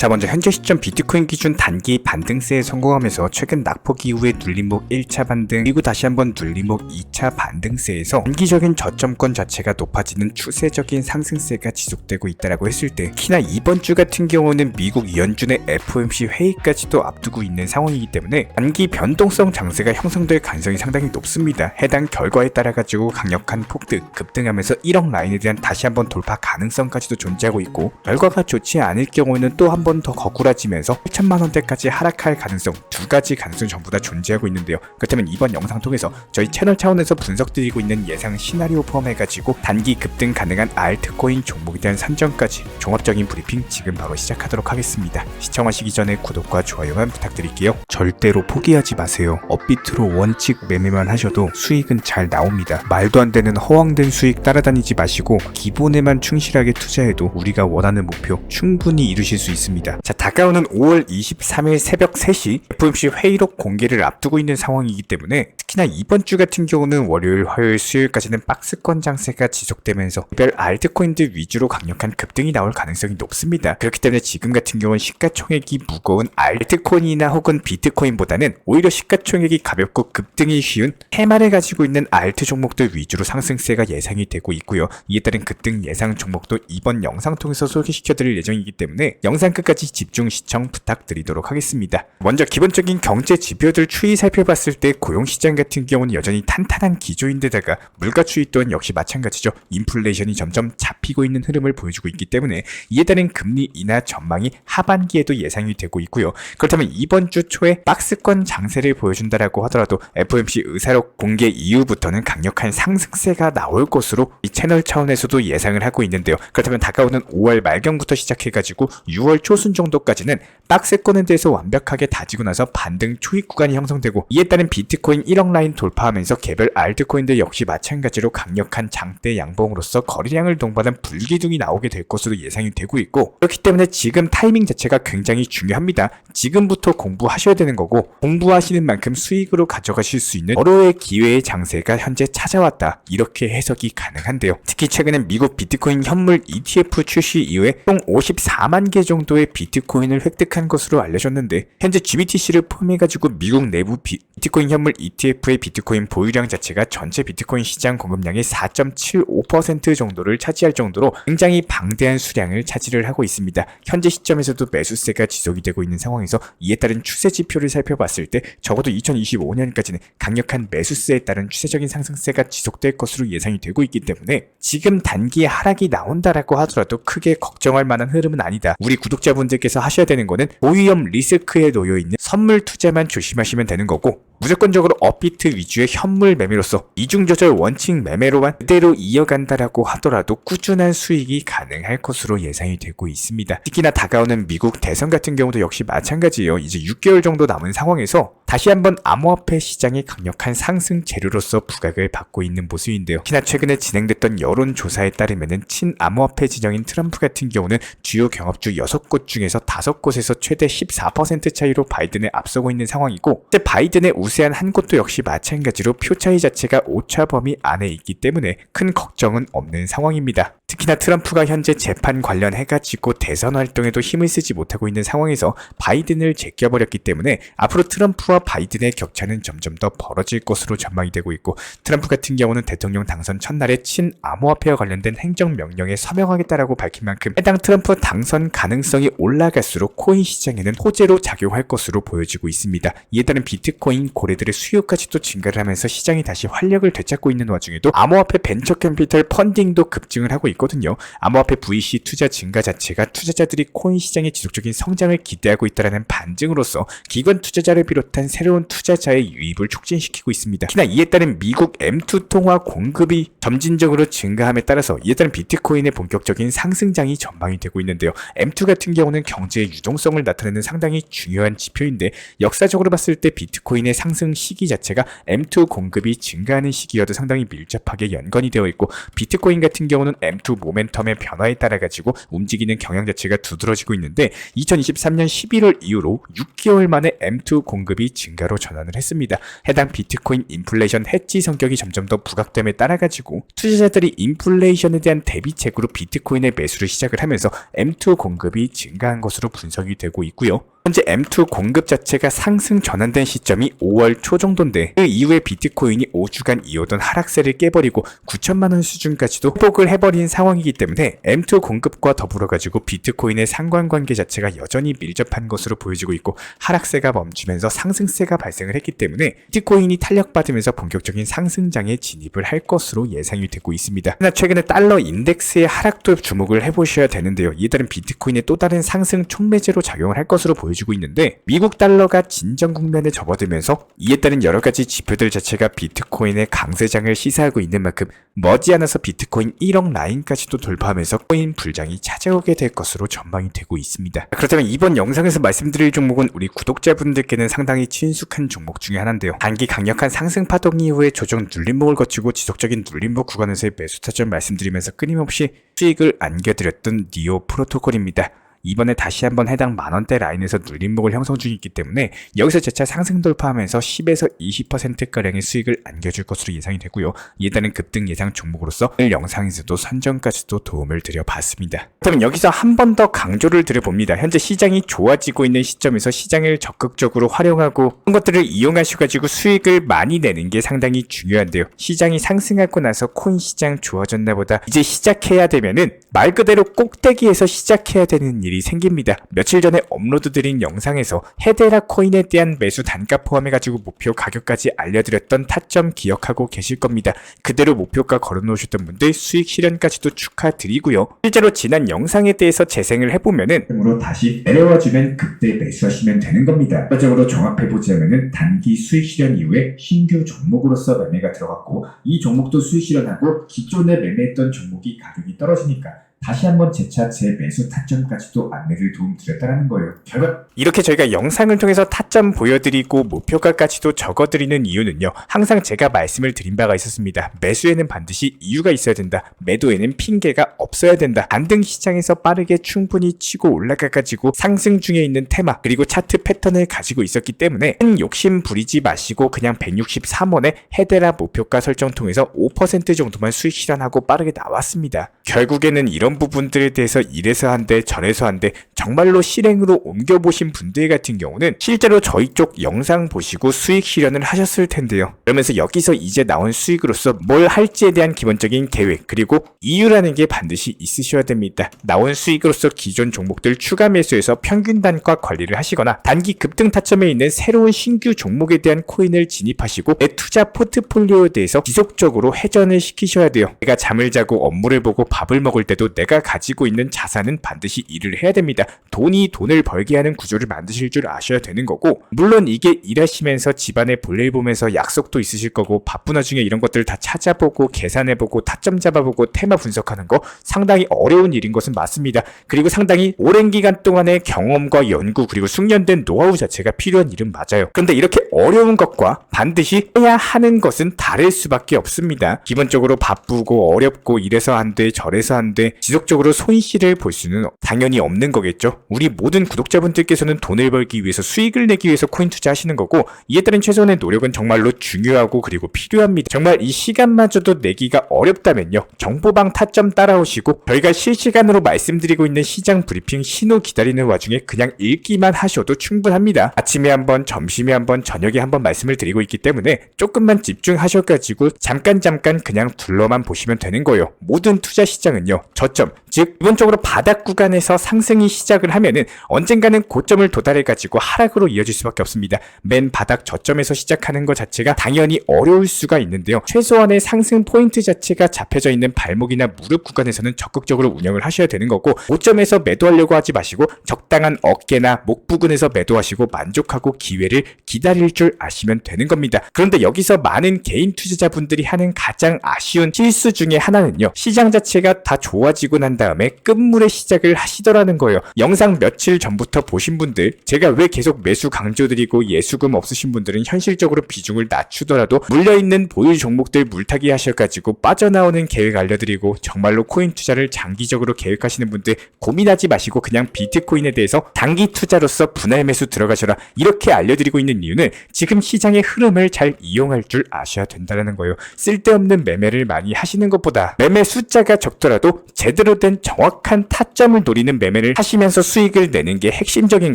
자, 먼저 현재 시점 비트코인 기준 단기 반등세에 성공하면서 최근 낙폭 이후에 눌림목 1차 반등 그리고 다시 한번 눌림목 2차 반등세에서 단기적인 저점권 자체가 높아지는 추세적인 상승세가 지속되고 있다고 했을 때, 특히나 이번 주 같은 경우는 미국 연준의 FOMC 회의까지도 앞두고 있는 상황이기 때문에 단기 변동성 장세가 형성될 가능성이 상당히 높습니다. 해당 결과에 따라 가지고 강력한 폭등, 급등하면서 1억 라인에 대한 다시 한번 돌파 가능성까지도 존재하고 있고, 결과가 좋지 않을 경우에는 또 한 번 더 거꾸라지면서 8천만 원대까지 하락할 가능성, 두 가지 가능성 전부 다 존재하고 있는데요. 그렇다면 이번 영상 통해서 저희 채널 차원에서 분석드리고 있는 예상 시나리오 포함해가지고 단기 급등 가능한 알트코인 종목에 대한 산정까지 종합적인 브리핑 지금 바로 시작하도록 하겠습니다. 시청하시기 전에 구독과 좋아요만 부탁드릴게요. 절대로 포기하지 마세요. 업비트로 원칙 매매만 하셔도 수익은 잘 나옵니다. 말도 안 되는 허황된 수익 따라다니지 마시고 기본에만 충실하게 투자해도 우리가 원하는 목표 충분히 이루실 수 있습니다. 자, 다가오는 5월 23일 새벽 3시 FOMC 회의록 공개를 앞두고 있는 상황이기 때문에 특히나 이번 주 같은 경우는 월요일, 화요일, 수요일까지는 박스권 장세가 지속되면서 별 알트코인들 위주로 강력한 급등이 나올 가능성이 높습니다. 그렇기 때문에 지금 같은 경우는 시가총액이 무거운 알트코인이나 혹은 비트코인보다는 오히려 시가총액이 가볍고 급등이 쉬운 테마를 가지고 있는 알트 종목들 위주로 상승세가 예상이 되고 있고요. 이에 따른 급등 예상 종목도 이번 영상 통해서 소개시켜드릴 예정이기 때문에 영상 끝까지 집중 시청 부탁드리도록 하겠습니다. 먼저 기본적인 경제 지표들 추이 살펴봤을 때 고용시장 같은 경우는 여전히 탄탄한 기조인데다가 물가 추이 또한 역시 마찬가지죠. 인플레이션이 점점 잡히고 있는 흐름을 보여주고 있기 때문에 이에 따른 금리 인하 전망이 하반기에도 예상이 되고 있고요. 그렇다면 이번 주 초에 박스권 장세를 보여준다라고 하더라도 FOMC 의사록 공개 이후부터는 강력한 상승세가 나올 것으로 이 채널 차원에서도 예상을 하고 있는데요. 그렇다면 다가오는 5월 말경부터 시작해가지고 6월 초순 정도까지는 박스권에 대해서 완벽하게 다지고 나서 반등 초입 구간이 형성되고, 이에 따른 비트코인 1억 라인 돌파하면서 개별 알트코인들 역시 마찬가지로 강력한 장대 양봉으로서 거래량을 동반한 불기둥이 나오게 될 것으로 예상이 되고 있고, 그렇기 때문에 지금 타이밍 자체가 굉장히 중요합니다. 지금부터 공부하셔야 되는 거고, 공부하시는 만큼 수익으로 가져가실 수 있는 여러의 기회의 장세가 현재 찾아왔다, 이렇게 해석이 가능한데요. 특히 최근에 미국 비트코인 현물 ETF 출시 이후에 총 54만 개 정도의 비트코인을 획득한 것으로 알려졌는데, 현재 GBTC를 포함해가지고 미국 내부 비트코인 현물 ETF의 비트코인 보유량 자체가 전체 비트코인 시장 공급량의 4.75% 정도를 차지할 정도로 굉장히 방대한 수량을 차지를 하고 있습니다. 현재 시점에서도 매수세가 지속이 되고 있는 상황에서 이에 따른 추세 지표를 살펴봤을 때 적어도 2025년까지는 강력한 매수세에 따른 추세적인 상승세가 지속될 것으로 예상이 되고 있기 때문에 지금 단기에 하락이 나온다라고 하더라도 크게 걱정할 만한 흐름은 아니다. 우리 구독자분들께서 하셔야 되는 거는 고위험 리스크에 놓여있는 선물 투자만 조심하시면 되는 거고, 무조건적으로 업비트 위주의 현물 매매로서 이중조절 원칙 매매로만 그대로 이어간다라고 하더라도 꾸준한 수익이 가능할 것으로 예상이 되고 있습니다. 특히나 다가오는 미국 대선 같은 경우도 역시 마찬가지예요. 이제 6개월 정도 남은 상황에서 다시 한번 암호화폐 시장의 강력한 상승 재료로서 부각을 받고 있는 모습인데요. 특히나 최근에 진행됐던 여론조사에 따르면 친암호화폐 진영인 트럼프 같은 경우는 주요 경합주 6곳 중에서 5곳에서 최대 14% 차이로 바이든에 앞서고 있는 상황이고, 바이든의 우세한 한 곳도 역시 마찬가지로 표 차이 자체가 오차 범위 안에 있기 때문에 큰 걱정은 없는 상황입니다. 특히나 트럼프가 현재 재판 관련해가지고 대선 활동에도 힘을 쓰지 못하고 있는 상황에서 바이든을 제껴버렸기 때문에 앞으로 트럼프와 바이든의 격차는 점점 더 벌어질 것으로 전망이 되고 있고, 트럼프 같은 경우는 대통령 당선 첫날에 친암호화폐와 관련된 행정명령에 서명하겠다라고 밝힌 만큼 해당 트럼프 당선 가능성이 올라갈수록 코인 시장에는 호재로 작용할 것으로 보여지고 있습니다. 이에 따른 비트코인 고래들의 수요까지도 증가를 하면서 시장이 다시 활력을 되찾고 있는 와중에도 암호화폐 벤처 캐피털 펀딩도 급증을 하고 있거든요. 암호화폐 VC 투자 증가 자체가 투자자들이 코인 시장의 지속적인 성장을 기대하고 있다는 반증으로서 기관 투자자를 비롯한 새로운 투자자의 유입을 촉진시키고 있습니다. 특히나 이에 따른 미국 M2 통화 공급이 점진적으로 증가함에 따라서 이에 따른 비트코인의 본격적인 상승장이 전망이 되고 있는데요. M2 같은 경우는 경제의 유동성을 나타내는 상당히 중요한 지표인데, 역사적으로 봤을 때 비트코인의 상승 시기 자체가 M2 공급이 증가하는 시기여도 상당히 밀접하게 연관이 되어 있고, 비트코인 같은 경우는 M2 아주 모멘텀의 변화에 따라 가지고 움직이는 경향 자체가 두드러지고 있는데 2023년 11월 이후로 6개월 만에 M2 공급이 증가로 전환을 했습니다. 해당 비트코인 인플레이션 해지 성격이 점점 더 부각됨에 따라 가지고 투자자들이 인플레이션에 대한 대비책으로 비트코인의 매수를 시작을 하면서 M2 공급이 증가한 것으로 분석이 되고 있고요. 현재 M2 공급 자체가 상승 전환된 시점이 5월 초 정도인데 그 이후에 비트코인이 5주간 이어던 하락세를 깨버리고 9천만원 수준까지도 회복을 해버린 상황이기 때문에 M2 공급과 더불어 가지고 비트코인의 상관관계 자체가 여전히 밀접한 것으로 보여지고 있고 하락세가 멈추면서 상승세가 발생을 했기 때문에 비트코인이 탄력받으면서 본격적인 상승장에 진입을 할 것으로 예상이 되고 있습니다. 하나 최근에 달러 인덱스의 하락도 주목을 해보셔야 되는데요. 이에 따른 비트코인의 또 다른 상승 촉매제로 작용을 할 것으로 보여지고 있는데 미국 달러가 진정 국면에 접어들면서 이에 따른 여러 가지 지표들 자체가 비트코인의 강세장을 시사하고 있는 만큼 머지않아서 비트코인 1억 라인까지도 돌파하면서 코인 불장이 찾아오게 될 것으로 전망이 되고 있습니다. 그렇다면 이번 영상에서 말씀드릴 종목은 우리 구독자분들께는 상당히 친숙한 종목 중에 하나인데요. 단기 강력한 상승 파동 이후에 조정 눌림목을 거치고 지속적인 눌림목 구간에서의 매수 타점 말씀드리면서 끊임없이 수익을 안겨드렸던 니오 프로토콜입니다. 이번에 다시 한번 해당 만원대 라인에서 눌림목을 형성 중이기 때문에 여기서 재차 상승 돌파하면서 10에서 20%가량의 수익을 안겨줄 것으로 예상이 되고요. 이에 따른 급등 예상 종목으로서 오늘 영상에서도 선정까지도 도움을 드려봤습니다. 그러면 여기서 한 번 더 강조를 드려봅니다. 현재 시장이 좋아지고 있는 시점에서 시장을 적극적으로 활용하고 그런 것들을 이용하셔가지고 수익을 많이 내는 게 상당히 중요한데요. 시장이 상승하고 나서 코인 시장 좋아졌나 보다 이제 시작해야 되면은 말 그대로 꼭대기에서 시작해야 되는 일이 생깁니다. 며칠 전에 업로드드린 영상에서 헤데라 코인에 대한 매수 단가 포함해가지고 목표 가격까지 알려드렸던 타점 기억하고 계실 겁니다. 그대로 목표가 걸어놓으셨던 분들 수익 실현까지도 축하드리고요. 실제로 지난 영상에 대해서 재생을 해보면은 다시 내려와주면 그때 매수하시면 되는 겁니다. 결과적으로 종합해보자면은 단기 수익 실현 이후에 신규 종목으로서 매매가 들어갔고 이 종목도 수익 실현하고 기존에 매매했던 종목이 가격이 떨어지니까 다시 한번 재차 제 매수 타점까지도 안내를 도움드렸다는 거예요. 결과 이렇게 저희가 영상을 통해서 타점 보여드리고 목표가까지도 적어드리는 이유는요. 항상 제가 말씀을 드린 바가 있었습니다. 매수에는 반드시 이유가 있어야 된다. 매도에는 핑계가 없어야 된다. 반등 시장에서 빠르게 충분히 치고 올라가가지고 상승 중에 있는 테마 그리고 차트 패턴을 가지고 있었기 때문에 큰 욕심 부리지 마시고 그냥 163원에 헤데라 목표가 설정 통해서 5% 정도만 수익 실현하고 빠르게 나왔습니다. 결국에는 이런 부분들에 대해서 이래서 한데 저래서 한데 정말로 실행으로 옮겨보신 분들 같은 경우는 실제로 저희 쪽 영상 보시고 수익 실현을 하셨을 텐데요. 그러면서 여기서 이제 나온 수익으로서 뭘 할지에 대한 기본적인 계획 그리고 이유라는 게 반드시 있으셔야 됩니다. 나온 수익으로서 기존 종목들 추가 매수해서 평균 단가 관리를 하시거나 단기 급등 타점에 있는 새로운 신규 종목에 대한 코인을 진입하시고 내 투자 포트폴리오에 대해서 지속적으로 회전을 시키셔야 돼요. 내가 잠을 자고 업무를 보고 밥을 먹을 때도 내가 가지고 있는 자산은 반드시 일을 해야 됩니다. 돈이 돈을 벌게 하는 구조를 만드실 줄 아셔야 되는 거고 물론 이게 일하시면서 집안의 볼일 보면서 약속도 있으실 거고 바쁜 와중에 이런 것들 다 찾아보고 계산해보고 타점 잡아보고 테마 분석하는 거 상당히 어려운 일인 것은 맞습니다. 그리고 상당히 오랜 기간 동안의 경험과 연구 그리고 숙련된 노하우 자체가 필요한 일은 맞아요. 그런데 이렇게 어려운 것과 반드시 해야 하는 것은 다를 수밖에 없습니다. 기본적으로 바쁘고 어렵고 이래서 안 돼 저래서 안 돼 지속적으로 손실을 볼 수는 당연히 없는 거겠죠. 우리 모든 구독자분들께서는 돈을 벌기 위해서 수익을 내기 위해서 코인 투자하시는 거고 이에 따른 최소한의 노력은 정말로 중요하고 그리고 필요합니다. 정말 이 시간마저도 내기가 어렵다면요. 정보방 타점 따라오시고 저희가 실시간으로 말씀드리고 있는 시장 브리핑 신호 기다리는 와중에 그냥 읽기만 하셔도 충분합니다. 아침에 한번 점심에 한번 저녁에 한번 말씀을 드리고 있기 때문에 조금만 집중하셔가지고 잠깐 그냥 둘러만 보시면 되는 거예요. 모든 투자 시장은요. 저점 즉 기본적으로 바닥 구간에서 상승이 시작을 하면은 언젠가는 고점을 도달해가지고 하락으로 이어질 수밖에 없습니다. 맨 바닥 저점에서 시작하는 것 자체가 당연히 어려울 수가 있는데요. 최소한의 상승 포인트 자체가 잡혀져 있는 발목이나 무릎 구간에서는 적극적으로 운영을 하셔야 되는 거고 고점에서 매도하려고 하지 마시고 적당한 어깨나 목 부근에서 매도하시고 만족하고 기회를 기다릴 줄 아시면 되는 겁니다. 그런데 여기서 많은 개인 투자자분들이 하는 가장 아쉬운 실수 중에 하나는요. 시장 자체가 다 좋아지고 좋아지고 난 다음에 끝물의 시작을 하시더라는 거예요. 영상 며칠 전부터 보신 분들, 제가 왜 계속 매수 강조드리고 예수금 없으신 분들은 현실적으로 비중을 낮추더라도 물려있는 보유 종목들 물타기 하셔가지고 빠져나오는 계획 알려드리고, 정말로 코인 투자를 장기적으로 계획하시는 분들 고민하지 마시고 그냥 비트코인에 대해서 단기 투자로서 분할 매수 들어가셔라, 이렇게 알려드리고 있는 이유는 지금 시장의 흐름을 잘 이용할 줄 아셔야 된다는 거예요. 쓸데없는 매매를 많이 하시는 것보다 매매 숫자가 적더라도 제대로 된 정확한 타점을 노리는 매매를 하시면서 수익을 내는 게 핵심적인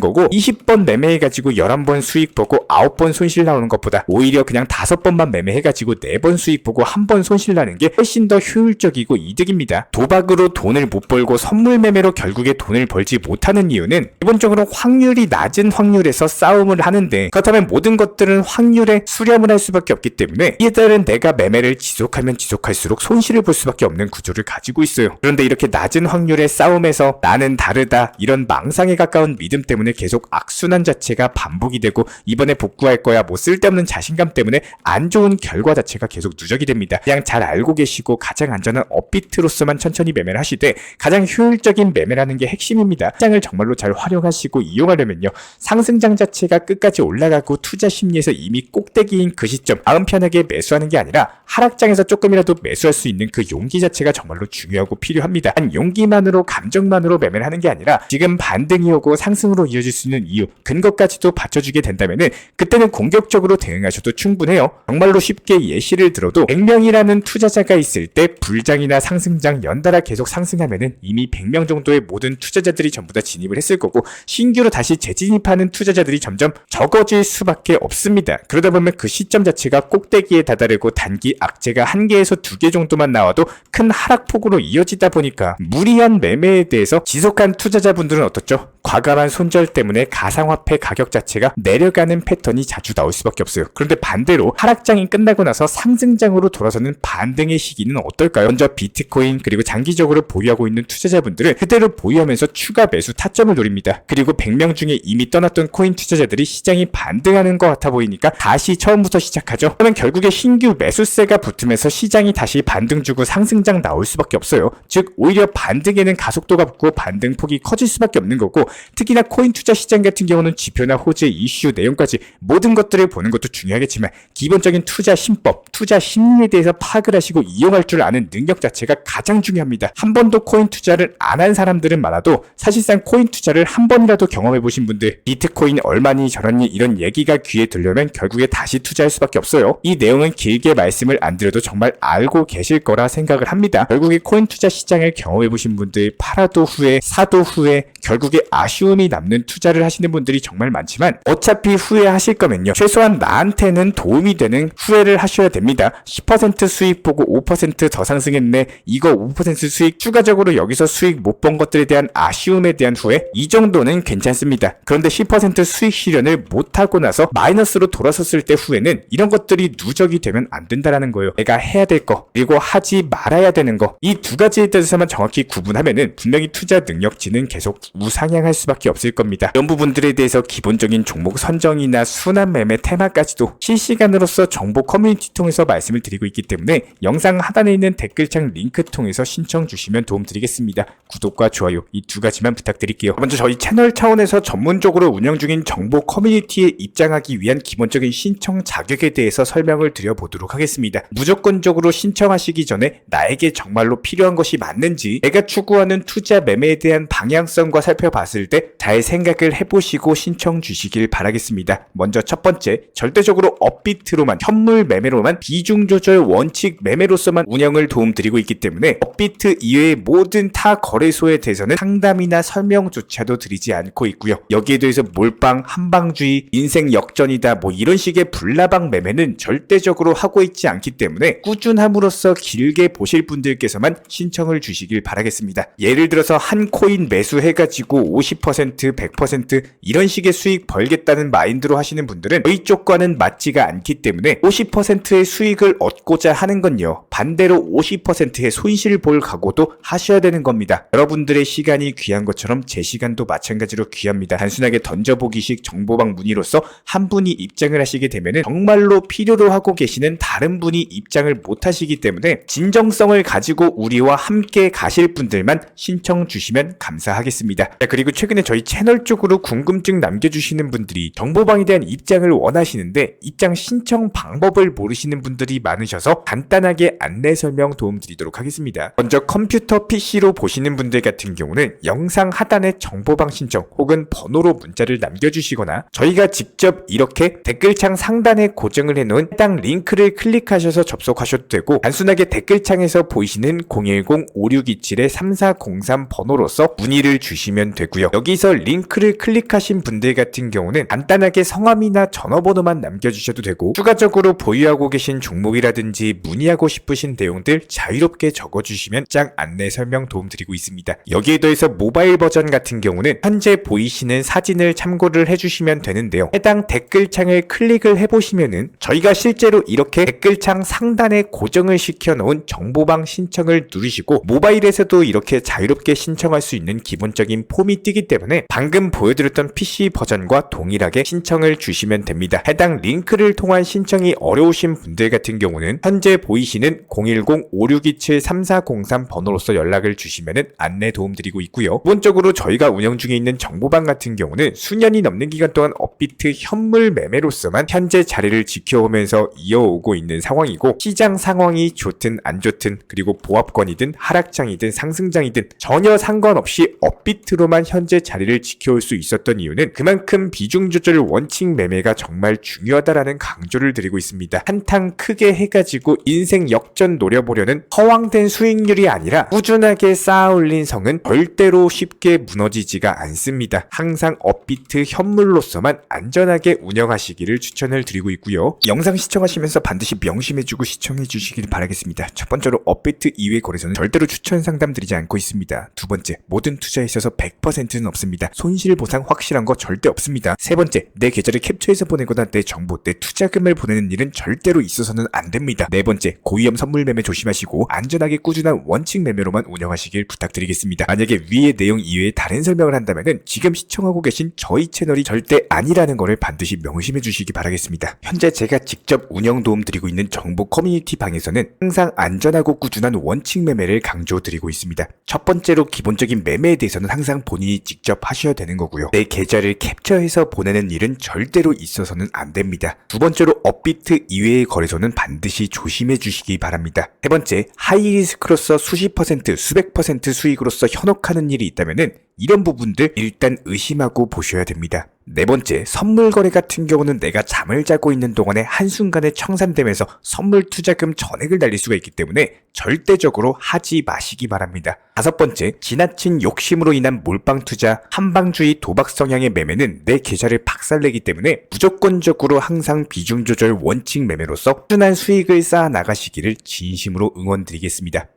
거고, 20번 매매해가지고 11번 수익 보고 9번 손실 나오는 것보다 오히려 그냥 5번만 매매해가지고 4번 수익 보고 1번 손실 나는 게 훨씬 더 효율적이고 이득입니다. 도박으로 돈을 못 벌고 선물 매매로 결국에 돈을 벌지 못하는 이유는 기본적으로 확률이 낮은 확률에서 싸움을 하는데, 그렇다면 모든 것들은 확률에 수렴을 할 수밖에 없기 때문에 이에 따른 내가 매매를 지속하면 지속할수록 손실을 볼 수밖에 없는 구조를 가지고 있어요. 그런데 이렇게 낮은 확률의 싸움에서 나는 다르다, 이런 망상에 가까운 믿음 때문에 계속 악순환 자체가 반복이 되고, 이번에 복구할 거야 뭐 쓸데없는 자신감 때문에 안 좋은 결과 자체가 계속 누적이 됩니다. 그냥 잘 알고 계시고 가장 안전한 업비트로서만 천천히 매매를 하시되, 가장 효율적인 매매라는 게 핵심입니다. 시장을 정말로 잘 활용하시고 이용하려면요, 상승장 자체가 끝까지 올라가고 투자 심리에서 이미 꼭대기인 그 시점 마음 편하게 매수하는 게 아니라 하락장에서 조금이라도 매수할 수 있는 그 용기 자체가 정말로 중요하고 필요합니다. 단 용기만으로 감정만으로 매매를 하는 게 아니라 지금 반등이 오고 상승으로 이어질 수 있는 이유, 근거까지도 받쳐주게 된다면은 그때는 공격적으로 대응하셔도 충분해요. 정말로 쉽게 예시를 들어도 100명이라는 투자자가 있을 때 불장이나 상승장 연달아 계속 상승하면은 이미 100명 정도의 모든 투자자들이 전부 다 진입을 했을 거고, 신규로 다시 재진입하는 투자자들이 점점 적어질 수밖에 없습니다. 그러다 보면 그 시점 자체가 꼭대기에 다다르고 단기 악재가 1개에서 2개 정도만 나와도 큰 하락폭으로 이어지다 보니까 무리한 매매에 대해서 지속한 투자자분들은 어떻죠? 과감한 손절 때문에 가상화폐 가격 자체가 내려가는 패턴이 자주 나올 수밖에 없어요. 그런데 반대로 하락장이 끝나고 나서 상승장으로 돌아서는 반등의 시기는 어떨까요? 먼저 비트코인 그리고 장기적으로 보유하고 있는 투자자분들은 그대로 보유하면서 추가 매수 타점을 노립니다. 그리고 100명 중에 이미 떠났던 코인 투자자들이 시장이 반등하는 것 같아 보이니까 다시 처음부터 시작하죠. 그러면 결국에 신규 매수세가 붙으면서 시장이 다시 반등 주고 상승장 나올 수밖에 없어요. 즉 오히려 반등에는 가속도가 붙고 반등폭이 커질 수밖에 없는 거고, 특히나 코인 투자 시장 같은 경우는 지표나 호재, 이슈, 내용까지 모든 것들을 보는 것도 중요하겠지만 기본적인 투자 심법, 투자 심리에 대해서 파악을 하시고 이용할 줄 아는 능력 자체가 가장 중요합니다. 한 번도 코인 투자를 안 한 사람들은 많아도 사실상 코인 투자를 한 번이라도 경험해 보신 분들, 비트코인 얼마니 저러니 이런 얘기가 귀에 들려면 결국에 다시 투자할 수밖에 없어요. 이 내용은 길게 말씀을 안 드려도 정말 알고 계실 거라 생각을 합니다. 결국에 코인 투자 시장을 경험해 보신 분들, 팔아도 후에 사도 후에 결국에 아쉬움이 남는 투자를 하시는 분들이 정말 많지만, 어차피 후회하실 거면요, 최소한 나한테는 도움이 되는 후회를 하셔야 됩니다. 10% 수익 보고 5% 더 상승했네, 이거 5% 수익 추가적으로 여기서 수익 못 본 것들에 대한 아쉬움에 대한 후회, 이 정도는 괜찮습니다. 그런데 10% 수익 실현을 못하고 나서 마이너스로 돌아섰을 때 후회는, 이런 것들이 누적이 되면 안 된다라는 거예요. 내가 해야 될 거 그리고 하지 말아야 되는 거, 이 두 가지에 대해서만 정확히 구분하면은 분명히 투자 능력치는 계속 우상향할 수밖에 없을 겁니다. 이런 부분들에 대해서 기본적인 종목 선정이나 순환 매매 테마까지도 실시간으로서 정보 커뮤니티 통해서 말씀을 드리고 있기 때문에 영상 하단에 있는 댓글창 링크 통해서 신청 주시면 도움 드리겠습니다. 구독과 좋아요 이 두 가지만 부탁드릴게요. 먼저 저희 채널 차원에서 전문적으로 운영 중인 정보 커뮤니티에 입장하기 위한 기본적인 신청 자격에 대해서 설명을 드려보도록 하겠습니다. 무조건적으로 신청하시기 전에 나에게 정말로 필요한 것이 맞는지, 내가 추구하는 투자 매매에 대한 방향성과 살펴봤을 때 잘 생각을 해보시고 신청 주시길 바라겠습니다. 먼저 첫 번째, 절대적으로 업비트로만, 현물 매매로만, 비중 조절 원칙 매매로서만 운영을 도움드리고 있기 때문에 업비트 이외의 모든 타 거래소에 대해서는 상담이나 설명조차도 드리지 않고 있고요. 여기에 대해서 몰빵, 한방주의, 인생 역전이다 뭐 이런 식의 불나방 매매는 절대적으로 하고 있지 않기 때문에 꾸준함으로써 길게 보실 분들께서만 신청을 주시길 바라겠습니다. 예를 들어서 한 코인 매수해가지고 가지고 50%, 100% 이런 식의 수익 벌겠다는 마인드로 하시는 분들은 저희 쪽과는 맞지가 않기 때문에 50%의 수익을 얻고자 하는 건요, 반대로 50%의 손실을 볼 각오도 하셔야 되는 겁니다. 여러분들의 시간이 귀한 것처럼 제 시간도 마찬가지로 귀합니다. 단순하게 던져보기식 정보방 문의로서 한 분이 입장을 하시게 되면은 정말로 필요로 하고 계시는 다른 분이 입장을 못 하시기 때문에 진정성을 가지고 우리와 함께 가실 분들만 신청 주시면 감사하겠습니다. 자, 그리고 최근에 저희 채널 쪽으로 궁금증 남겨주시는 분들이 정보방에 대한 입장을 원하시는데 입장 신청 방법을 모르시는 분들이 많으셔서 간단하게 안내 설명 도움드리도록 하겠습니다. 먼저 컴퓨터 PC로 보시는 분들 같은 경우는 영상 하단에 정보방 신청 혹은 번호로 문자를 남겨주시거나 저희가 직접 이렇게 댓글창 상단에 고정을 해놓은 해당 링크를 클릭하셔서 접속하셔도 되고, 단순하게 댓글창에서 보이시는 010-5627-3403 번호로서 문의를 주시면 되고요. 여기서 링크를 클릭하신 분들 같은 경우는 간단하게 성함이나 전화번호만 남겨주셔도 되고, 추가적으로 보유하고 계신 종목이라든지 문의하고 싶으신 내용들 자유롭게 적어주시면 짱 안내 설명 도움드리고 있습니다. 여기에 더해서 모바일 버전 같은 경우는 현재 보이시는 사진을 참고를 해주시면 되는데요. 해당 댓글창을 클릭을 해보시면은 저희가 실제로 이렇게 댓글창 상단에 고정을 시켜놓은 정보방 신청을 누르시고 모바일에서도 이렇게 자유롭게 신청할 수 있는 기본적인 폼이 뜨기 때문에 방금 보여드렸던 PC 버전과 동일하게 신청을 주시면 됩니다. 해당 링크를 통한 신청이 어려우신 분들 같은 경우는 현재 보이시는 010-5627-3403 번호로서 연락을 주시면 안내 도움드리고 있고요. 기본적으로 저희가 운영 중에 있는 정보방 같은 경우는 수년이 넘는 기간 동안 업비트 현물 매매로서만 현재 자리를 지켜오면서 이어오고 있는 상황이고, 시장 상황이 좋든 안 좋든 그리고 보합권이든 하락장이든 상승장이든 전혀 상관없이 업비트로만 현재 자리를 지켜올 수 있었던 이유는 그만큼 비중 조절 원칙 매매가 정말 중요하다라는 강조를 드리고 있습니다. 한탕 크게 해가지고 인생 역전 노려보려는 허황된 수익률이 아니라 꾸준하게 쌓아 올린 성은 절대로 쉽게 무너지지가 않습니다. 항상 업비트 현물로서만 안전하게 운영하시기를 추천을 드리고 있고요. 영상 시청하시면서 반드시 명심해주고 시청해주시길 바라겠습니다. 첫 번째로 업비트 이외의 거래소는 절대로 추천 상담 드리지 않고 있습니다. 두 번째, 모든 투자에 있어서 100%는 없습니다. 손실 보상 확실한 거 절대 없습니다. 세 번째, 내 계좌를 캡처해서 보내거나 내 정보, 내 투자금을 보내는 일은 절대로 있어서는 안 됩니다. 네 번째, 고위험 선물 매매 조심하시고 안전하게 꾸준한 원칙 매매로만 운영하시길 부탁드리겠습니다. 만약에 위의 내용 이외에 다른 설명을 한다면은 지금 시청하고 계신 저희 채널이 절대 아니라는 거를 반드시 명심해 주시기 바라겠습니다. 현재 제가 직접 운영 도움 드리고 있는 정보 커뮤니티 방에서는 항상 안전하고 꾸준한 원칙 매매를 강조드리고 있습니다. 첫 번째로 기본적인 매매에 대해서는 항상 본인이 직접 하셔야 되는 거고요. 내 계좌를 캡처해서 보내는 일은 절대로 있어서는 안 됩니다. 두 번째로 업비트 이외의 거래소는 반드시 조심해 주시기 바랍니다. 세 번째, 하이리스크로서 수십 퍼센트, 수백 퍼센트 수익으로서 현혹하는 일이 있다면은 이런 부분들 일단 의심하고 보셔야 됩니다. 네 번째, 선물 거래 같은 경우는 내가 잠을 자고 있는 동안에 한순간에 청산되면서 선물 투자금 전액을 날릴 수가 있기 때문에 절대적으로 하지 마시기 바랍니다. 다섯 번째, 지나친 욕심으로 인한 몰빵 투자, 한방주의 도박 성향의 매매는 내 계좌를 박살내기 때문에 무조건적으로 항상 비중 조절 원칙 매매로서 꾸준한 수익을 쌓아 나가시기를 진심으로 응원드리겠습니다.